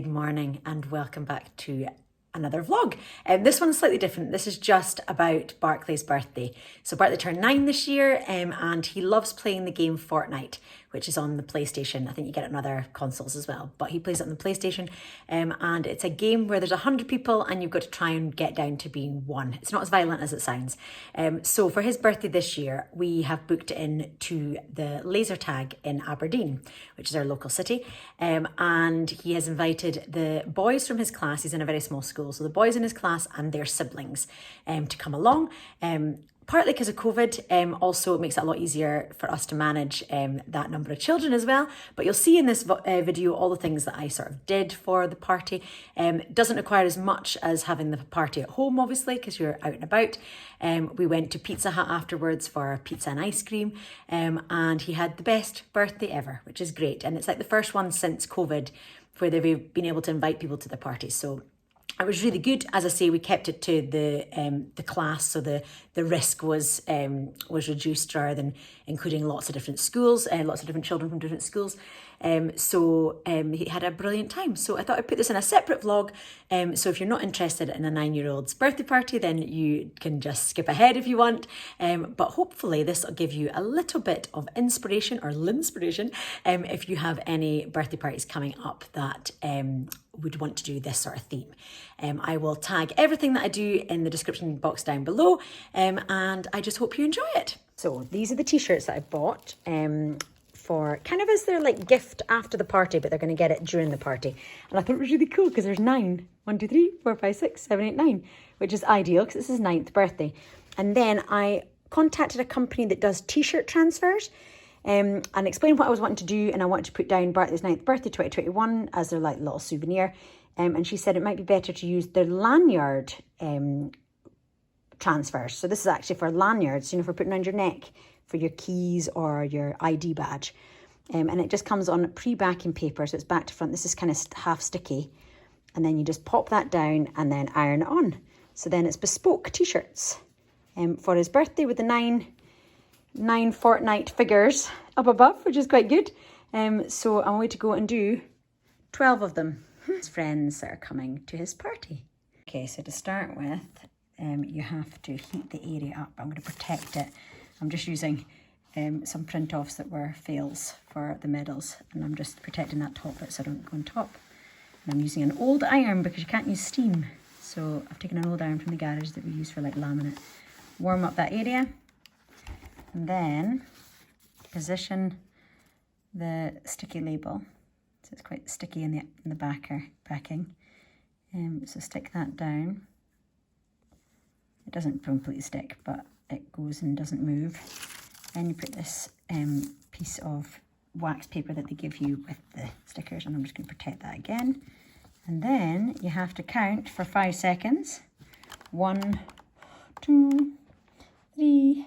Good morning and welcome back to another vlog. This one's slightly different. This is just about Barclay's birthday. So Barclay turned 9 this year and he loves playing the game Fortnite, which is on the PlayStation. I think you get it on other consoles as well, but he plays it on the PlayStation. And it's a game where there's 100 people and you've got to try and get down to being one. It's not as violent as it sounds. So for his birthday this year, we have booked in to the laser tag in Aberdeen, which is our local city. And he has invited the boys from his class. He's in a very small school. So the boys in his class and their siblings to come along. Partly because of COVID, also it makes it a lot easier for us to manage that number of children as well. But you'll see in this video all the things that I sort of did for the party. Doesn't require as much as having the party at home, obviously, because you're out and about. We went to Pizza Hut afterwards for pizza and ice cream. And he had the best birthday ever, which is great. And it's like the first one since COVID where they've been able to invite people to the party. So it was really good. As I say, we kept it to the class, so the risk was reduced rather than including lots of different schools, lots of different children from different schools. So he had a brilliant time. So I thought I'd put this in a separate vlog. So if you're not interested in a 9-year-old's birthday party, then you can just skip ahead if you want. But hopefully this will give you a little bit of inspiration or Lynnspiration if you have any birthday parties coming up that would want to do this sort of theme. I will tag everything that I do in the description box down below, and I just hope you enjoy it. So these are the t-shirts that I bought for kind of as their like gift after the party, but they're going to get it during the party. And I thought it was really cool because there's 9. 1, 2, 3, 4, 5, 6, 7, 8, 9, which is ideal because it's his 9th birthday. And then I contacted a company that does t-shirt transfers and explained what I was wanting to do, and I wanted to put down Barclay's 9th birthday 2021 as their like little souvenir. And she said it might be better to use their lanyard transfers. So this is actually for lanyards, you know, for putting around your neck for your keys or your ID badge. And it just comes on pre-backing paper, so it's back to front. This is kind of half sticky. And then you just pop that down and then iron it on. So then it's bespoke t-shirts for his birthday with the 9 Fortnite figures up above, which is quite good. So I'm going to go and do 12 of them. His friends that are coming to his party. Okay, so to start with, you have to heat the area up. I'm going to protect it. I'm just using some print-offs that were fails for the medals, and I'm just protecting that top bit so I don't go on top. And I'm using an old iron because you can't use steam. So I've taken an old iron from the garage that we use for like laminate. Warm up that area. And then position the sticky label. So it's quite sticky in the backing. So stick that down. It doesn't completely stick, but it goes and doesn't move. Then you put this piece of wax paper that they give you with the stickers, and I'm just going to protect that again. And then you have to count for 5 seconds. 1, 2, 3,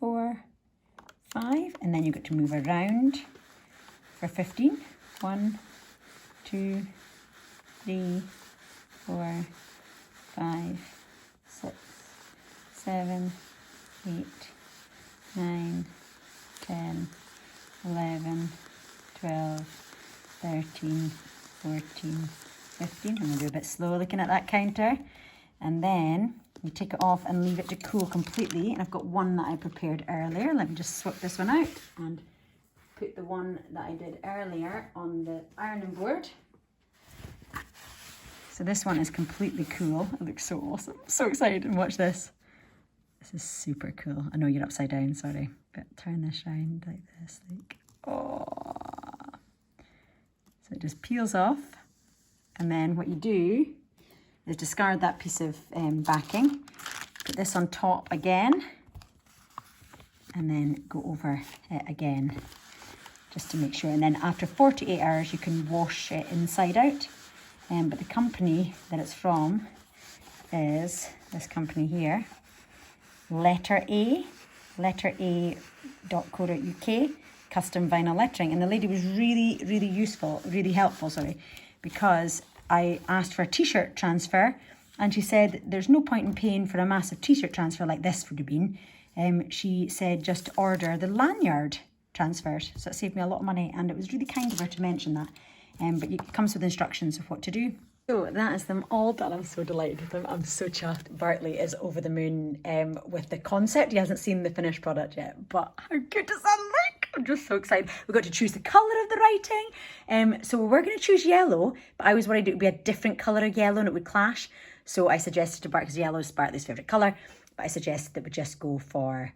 4, 5, and then you've got to move around for 15. 1, 2, 3, 4, 5, 6, 7, 8, 9, 10, 11, 12, 13, 14, 15. I'm going to do a bit slow looking at that counter. And then you take it off and leave it to cool completely. And I've got one that I prepared earlier. Let me just swap this one out and put the one that I did earlier on the ironing board. So this one is completely cool. It looks so awesome. I'm so excited to watch this. This is super cool. I know you're upside down, sorry. But turn this around like this. Like, oh. So it just peels off. And then what you do is discard that piece of backing. Put this on top again. And then go over it again. Just to make sure. And then after 48 hours, you can wash it inside out. But the company that it's from is this company here. Letter A.co.uk, custom vinyl lettering. And the lady was really helpful, because I asked for a t-shirt transfer and she said there's no point in paying for a massive t-shirt transfer like this would have been. She said just order the lanyard transfers. So it saved me a lot of money, and it was really kind of her to mention that. but it comes with instructions of what to do. So that is them all done. I'm so delighted with them. I'm so chuffed. Bartley is over the moon with the concept. He hasn't seen the finished product yet, but how good does that look? I'm just so excited. We've got to choose the colour of the writing. So we're going to choose yellow, but I was worried it would be a different colour of yellow and it would clash. So I suggested to Bart, because yellow is Bartley's favourite colour, but I suggested that we just go for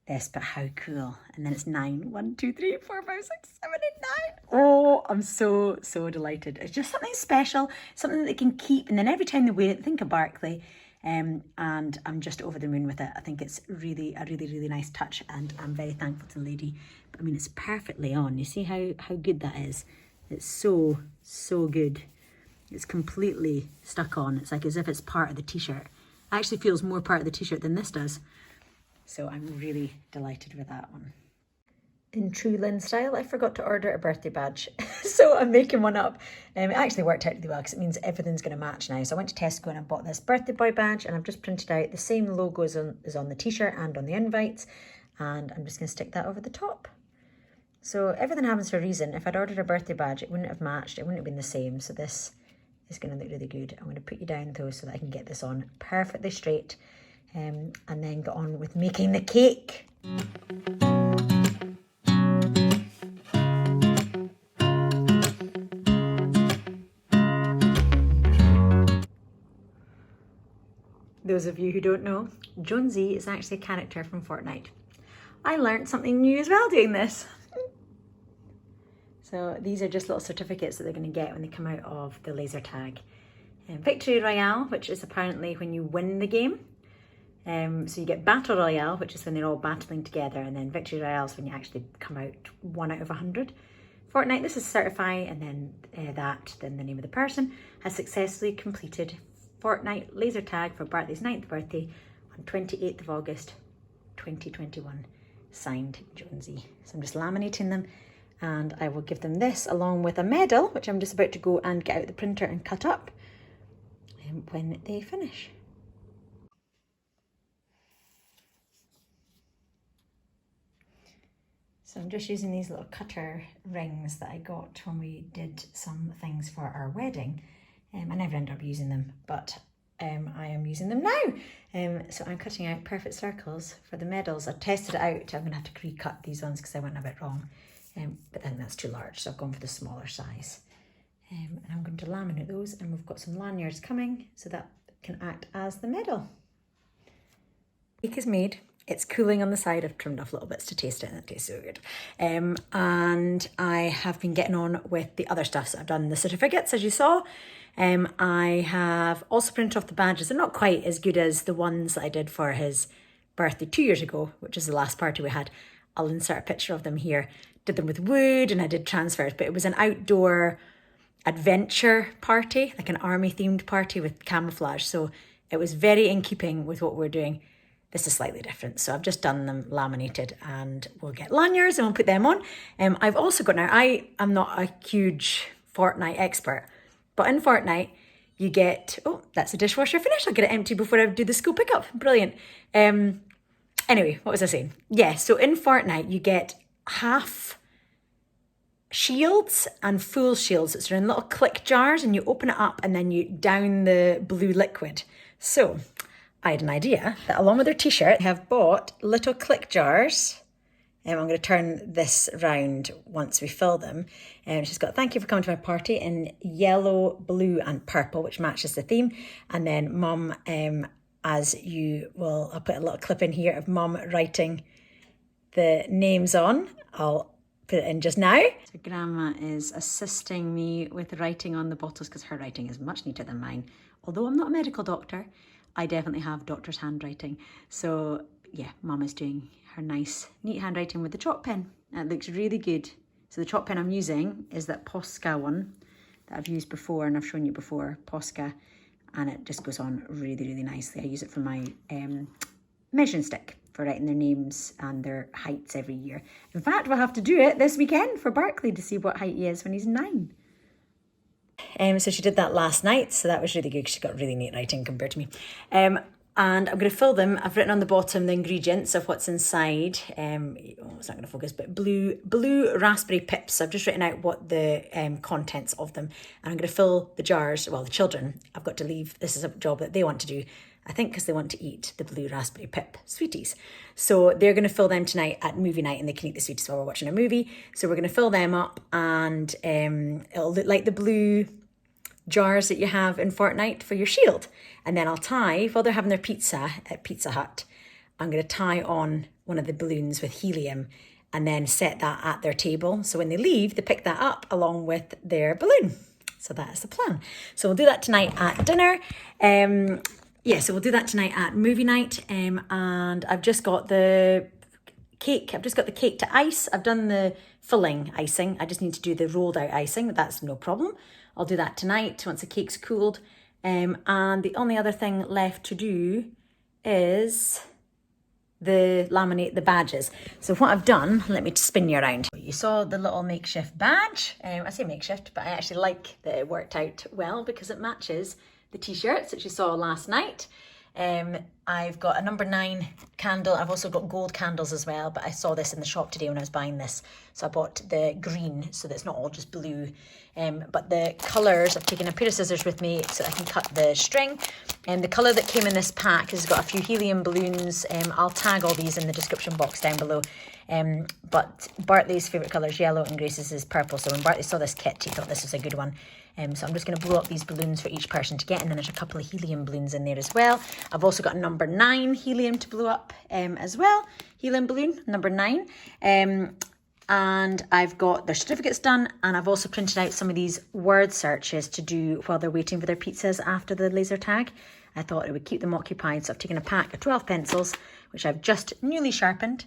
this, but how cool. And then it's 9. 1, 2, 3, 4, 5, 6, 7, 8, 9. Oh, I'm so delighted. It's just something special, something that they can keep. And then every time they wear it, think of Barkley. And I'm just over the moon with it. I think it's really a really nice touch, and I'm very thankful to the lady. But I mean, it's perfectly on. You see how good that is? It's so good. It's completely stuck on. It's like as if it's part of the t-shirt. It actually feels more part of the t-shirt than this does. So I'm really delighted with that one. In true Lynn style, I forgot to order a birthday badge. So I'm making one up. It actually worked out really well because it means everything's going to match now. So I went to Tesco and I bought this birthday boy badge, and I've just printed out the same logo as on the t-shirt and on the invites. And I'm just going to stick that over the top. So everything happens for a reason. If I'd ordered a birthday badge, it wouldn't have matched. It wouldn't have been the same. So this is going to look really good. I'm going to put you down though so that I can get this on perfectly straight. And then get on with making the cake. Those of you who don't know, Jonesy is actually a character from Fortnite. I learnt something new as well doing this. So these are just little certificates that they're going to get when they come out of the laser tag. Victory Royale, which is apparently when you win the game. So you get Battle Royale, which is when they're all battling together, and then Victory Royale is when you actually come out 1 out of 100. Fortnite, this is certify, and then then the name of the person, has successfully completed Fortnite laser tag for Bartley's 9th birthday on 28th of August 2021. Signed, Jonesy. So I'm just laminating them, and I will give them this along with a medal, which I'm just about to go and get out the printer and cut up when they finish. So I'm just using these little cutter rings that I got when we did some things for our wedding. I never ended up using them, but I am using them now. So I'm cutting out perfect circles for the medals. I tested it out. I'm going to have to recut these ones because I went a bit wrong. But then that's too large, so I've gone for the smaller size. And I'm going to laminate those, and we've got some lanyards coming so that can act as the medal. Cake is made. It's cooling on the side. I've trimmed off little bits to taste it, and it tastes so good. And I have been getting on with the other stuff. So I've done the certificates, as you saw. I have also printed off the badges. They're not quite as good as the ones that I did for his birthday 2 years ago, which is the last party we had. I'll insert a picture of them here. Did them with wood, and I did transfers, but it was an outdoor adventure party, like an army themed party with camouflage. So it was very in keeping with what we're doing. This is slightly different. So I've just done them laminated, and we'll get lanyards and we'll put them on. I've also got now, I am not a huge Fortnite expert, but in Fortnite you get, oh, that's a dishwasher finish. I'll get it empty before I do the school pickup. Brilliant. Anyway, what was I saying? Yeah, so in Fortnite you get half shields and full shields. It's in little click jars, and you open it up and then you down the blue liquid. So I had an idea that along with their t-shirt, I have bought little click jars. I'm going to turn this round once we fill them. She's got, thank you for coming to my party, in yellow, blue and purple, which matches the theme. And then Mum, as you will, I'll put a little clip in here of Mum writing the names on. I'll put it in just now. So Grandma is assisting me with writing on the bottles because her writing is much neater than mine. Although I'm not a medical doctor, I definitely have doctor's handwriting. So yeah, Mum is doing her nice, neat handwriting with the chalk pen. It looks really good. So the chalk pen I'm using is that Posca one that I've used before, and I've shown you before, Posca, and it just goes on really nicely. I use it for my measuring stick for writing their names and their heights every year. In fact, we'll have to do it this weekend for Barkley to see what height he is when he's 9. So she did that last night, so that was really good because she got really neat writing compared to me. And I'm going to fill them. I've written on the bottom the ingredients of what's inside. It's not going to focus, but blue raspberry pips. I've just written out what the contents of them. And I'm going to fill the jars. Well, the children, I've got to leave. This is a job that they want to do. I think because they want to eat the blue raspberry pip sweeties. So they're going to fill them tonight at movie night, and they can eat the sweeties while we're watching a movie. So we're going to fill them up, and it'll look like the blue jars that you have in Fortnite for your shield. And then I'll tie, while they're having their pizza at Pizza Hut, I'm going to tie on one of the balloons with helium and then set that at their table. So when they leave, they pick that up along with their balloon. So that is the plan. So we'll do that tonight at dinner. So we'll do that tonight at movie night. And I've just got the cake. I've just got the cake to ice. I've done the filling icing. I just need to do the rolled out icing. That's no problem. I'll do that tonight once the cake's cooled. And the only other thing left to do is laminate the badges. So what I've done, let me spin you around. You saw the little makeshift badge. I say makeshift, but I actually like that it worked out well because it matches the t-shirts that you saw last night. I've got a number 9 candle. I've also got gold candles as well, but I saw this in the shop today when I was buying this. So I bought the green so that it's not all just blue. But the colours, I've taken a pair of scissors with me so I can cut the string. And the colour that came in this pack has got a few helium balloons. I'll tag all these in the description box down below. But Bartley's favourite colour is yellow and Grace's is purple. So when Bartley saw this kit, he thought this was a good one. So I'm just going to blow up these balloons for each person to get, and then there's a couple of helium balloons in there as well. I've also got number 9 helium to blow up as well. Helium balloon, number 9. And I've got their certificates done, and I've also printed out some of these word searches to do while they're waiting for their pizzas after the laser tag. I thought it would keep them occupied, so I've taken a pack of 12 pencils, which I've just newly sharpened.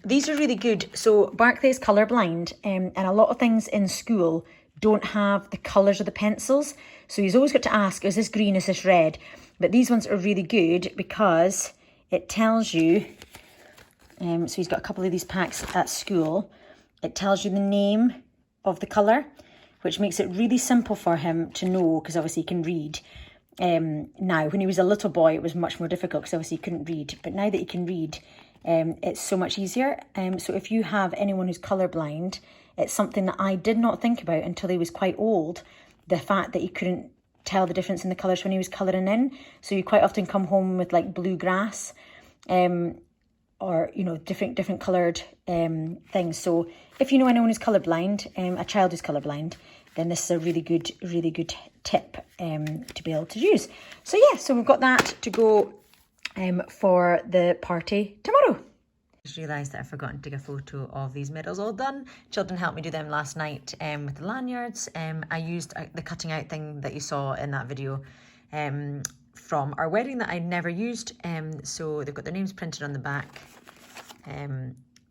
These are really good. So Barclay's colourblind, and a lot of things in school don't have the colours of the pencils. So he's always got to ask, is this green, is this red? But these ones are really good because it tells you, so he's got a couple of these packs at school. It tells you the name of the colour, which makes it really simple for him to know, because obviously he can read. Now, when he was a little boy, it was much more difficult because obviously he couldn't read. But now that he can read, it's so much easier. So if you have anyone who's colourblind, it's something that I did not think about until he was quite old. The fact that he couldn't tell the difference in the colours when he was colouring in. So you quite often come home with like blue grass, or, you know, different coloured things. So if you know anyone who's colourblind, a child who's colourblind, then this is a really good tip to be able to use. So yeah, so we've got that to go for the party tomorrow. I just realised that I've forgotten to take a photo of these medals all done. Children helped me do them last night with the lanyards. I used the cutting out thing that you saw in that video from our wedding that I'd never used. So they've got their names printed on the back,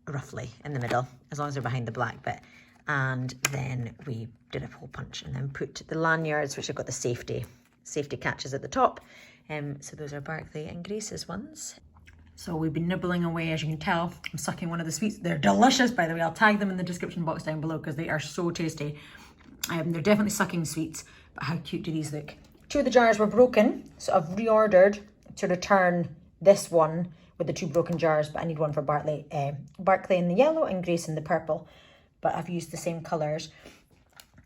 roughly in the middle, as long as they're behind the black bit. And then we did a hole punch and then put the lanyards, which have got the safety catches at the top. So those are Barclay and Grace's ones. So we've been nibbling away, as you can tell. I'm sucking one of the sweets. They're delicious, by the way. I'll tag them in the description box down below because they are so tasty. They're definitely sucking sweets, but how cute do these look? 2 of the jars were broken, so I've reordered to return this one with the 2 broken jars, but I need one for Barclay in the yellow and Grace in the purple. But I've used the same colours.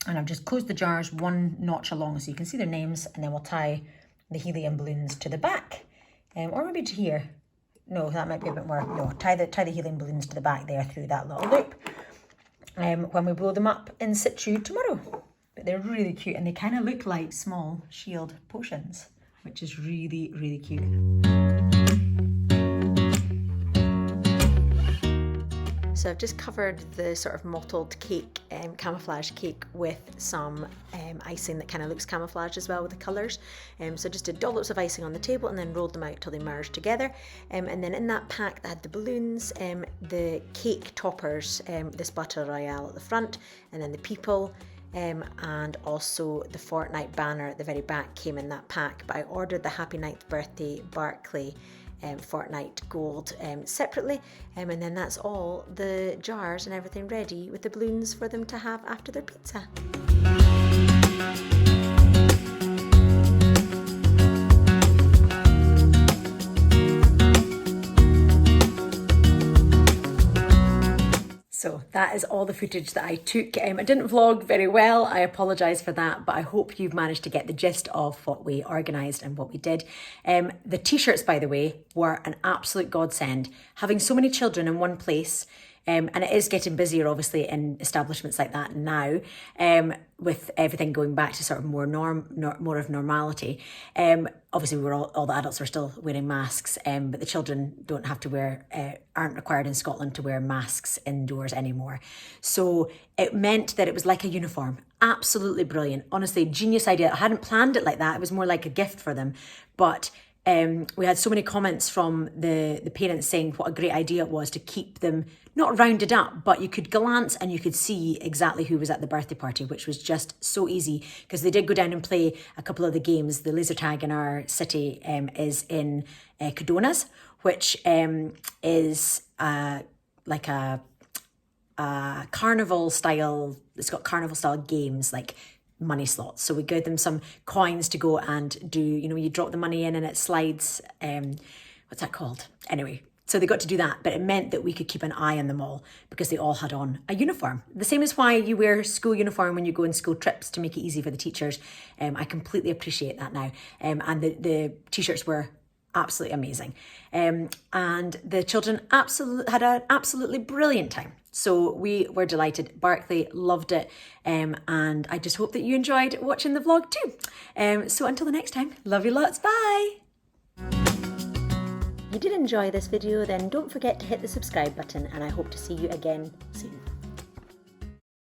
And I've just closed the jars 1 notch along so you can see their names, and then we'll tie the helium balloons to the back. Or maybe to here. No, that might be a bit more. No, tie the helium balloons to the back there through that little loop. When we blow them up in situ tomorrow. But they're really cute, and they kind of look like small shield potions, which is really cute. So I've just covered the sort of mottled cake, camouflage cake, with some icing that kind of looks camouflage as well with the colours. So just did dollops of icing on the table and then rolled them out till they merged together. And then in that pack that had the balloons, the cake toppers, this Butter Royale at the front, and then the people, and also the Fortnite banner at the very back came in that pack. But I ordered the Happy 9th Birthday Barclay Fortnite Gold separately, and then that's all the jars and everything ready with the balloons for them to have after their pizza. So that is all the footage that I took. I didn't vlog very well, I apologise for that, but I hope you've managed to get the gist of what we organised and what we did. The t-shirts, by the way, were an absolute godsend. Having so many children in one place, and it is getting busier, obviously, in establishments like that now, with everything going back to sort of more of normality. Obviously, all the adults were still wearing masks, but the children don't have to aren't required in Scotland to wear masks indoors anymore. So it meant that it was like a uniform. Absolutely brilliant. Honestly, genius idea. I hadn't planned it like that. It was more like a gift for them, but we had so many comments from the parents saying what a great idea it was to keep them not rounded up, but you could glance and you could see exactly who was at the birthday party, which was just so easy because they did go down and play a couple of the games. The laser tag in our city is in Cadonas, which is like a carnival style. It's got carnival style games like money slots. So we gave them some coins to go and do, you drop the money in and it slides. What's that called? Anyway, so they got to do that, but it meant that we could keep an eye on them all because they all had on a uniform. The same as why you wear school uniform when you go on school trips to make it easy for the teachers. I completely appreciate that now. And the t-shirts were absolutely amazing. And the children had an absolutely brilliant time. So we were delighted. Barclay loved it. And I just hope that you enjoyed watching the vlog too. So until the next time, love you lots. Bye. If you did enjoy this video, then don't forget to hit the subscribe button, and I hope to see you again soon.